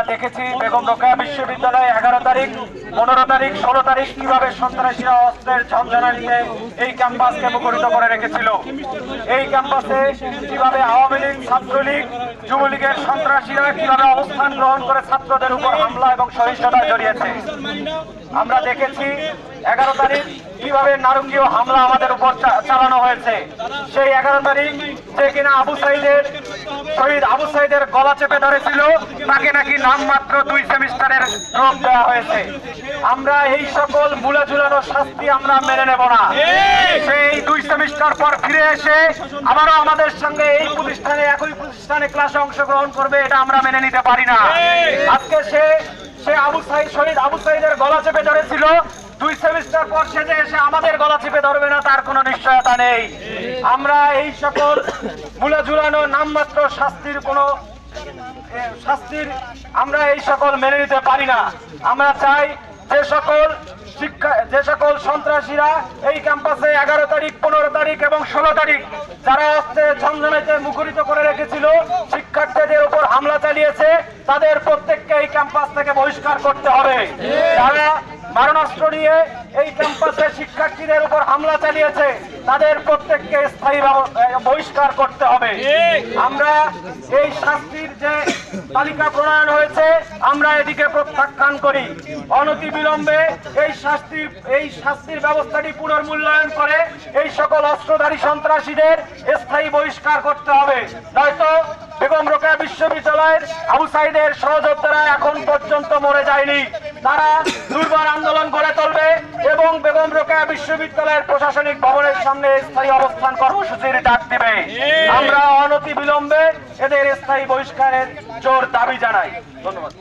আমরা দেখেছি বেগম রোকেয়া বিশ্ববিদ্যালয়ে 11 তারিখ 15 তারিখ 16 তারিখ কিভাবে সন্ত্রাসীরা অস্ত্রের ঝঞ্ঝানিতে এই ক্যাম্পাসকে মুখরিত করে রেখেছিল। এই ক্যাম্পাসে কিভাবে আওয়ামী লীগ, ছাত্রলীগ, যুবলীগের সন্ত্রাসীরা কিভাবে অবস্থান গ্রহণ করে ছাত্রদের উপর হামলা এবং সহিংসতায় জড়িয়েছে। আমরা দেখেছি 11 তারিখ কিভাবে নারঙ্গীয় হামলা আমাদের উপর চালানো হয়েছে। সেই 11 তারিখ যে কিনা শহীদ আবু সাইদের গলা চেপে ধরেছিল, তাকে নাকি নামমাত্র 2 সেমিস্টারের ড্রপ দেওয়া হয়েছে। আমরা এই সকল মূলে ঝুলানো শাস্তি আমরা মেনে নেব না। সেই 2 সেমিস্টার পর ফিরে এসে আবারও আমাদের সঙ্গে এই প্রতিষ্ঠানে একই প্রতিষ্ঠানে ক্লাসে অংশগ্রহণ করবে, এটা আমরা মেনে নিতে পারি না। আজকে সে শহীদ আবু সাইদের গলা চেপে ধরেছিল, 2 সেমিস্টার পর সেজে এসে আমাদের গলা চেপে ধরবে না, তার কোনো নিশ্চয়তা নেই। আমরা এই সকল মূলে ঝুলানো নামমাত্র শাস্তির আমরা এই সকল মেনে নিতে পারি না। আমরা চাই যে সকল সন্ত্রাসীরা এই ক্যাম্পাসে 11 তারিখ 15 তারিখ এবং 16 তারিখ যারা অস্ত্রের ঝঞ্ঝানিতে মুখরিত করে রেখেছিল, শিক্ষার্থীদের উপর হামলা চালিয়েছে, তাদের প্রত্যেককে এই ক্যাম্পাস থেকে বহিষ্কার করতে হবে। যারা মারণাস্ত্র নিয়ে এই ক্যাম্পাসে শিক্ষার্থীদের উপর হামলা চালিয়েছে, তাদের প্রত্যেককে স্থায়ী বহিষ্কার করতে হবে। আমরা এই শাস্তির যে তালিকা প্রণয়ন হয়েছে, আমরা এদিকে প্রত্যাখ্যান করি। অনতিবিলম্বে এই শাস্তির ব্যবস্থাটি পুনর্মূল্যায়ন করে এই সকল অস্ত্রধারী সন্ত্রাসীদের স্থায়ী বহিষ্কার করতে হবে। নয়তো বেগম রোকেয়া বিশ্ববিদ্যালয়ের আবু সাইদের সহযোদ্ধারা এখন পর্যন্ত মরে যায়নি, তারা দুর্বার আন্দোলন গড়ে তুলবে এবং বেগম রোকেয়া বিশ্ববিদ্যালয়ের প্রশাসনিক ভবনের সামনে স্থায়ী অবস্থান কর্মসূচির ডাক দিবে। আমরা অনতিবিলম্বে এদের স্থায়ী বহিষ্কারের জোর দাবি জানাই। ধন্যবাদ।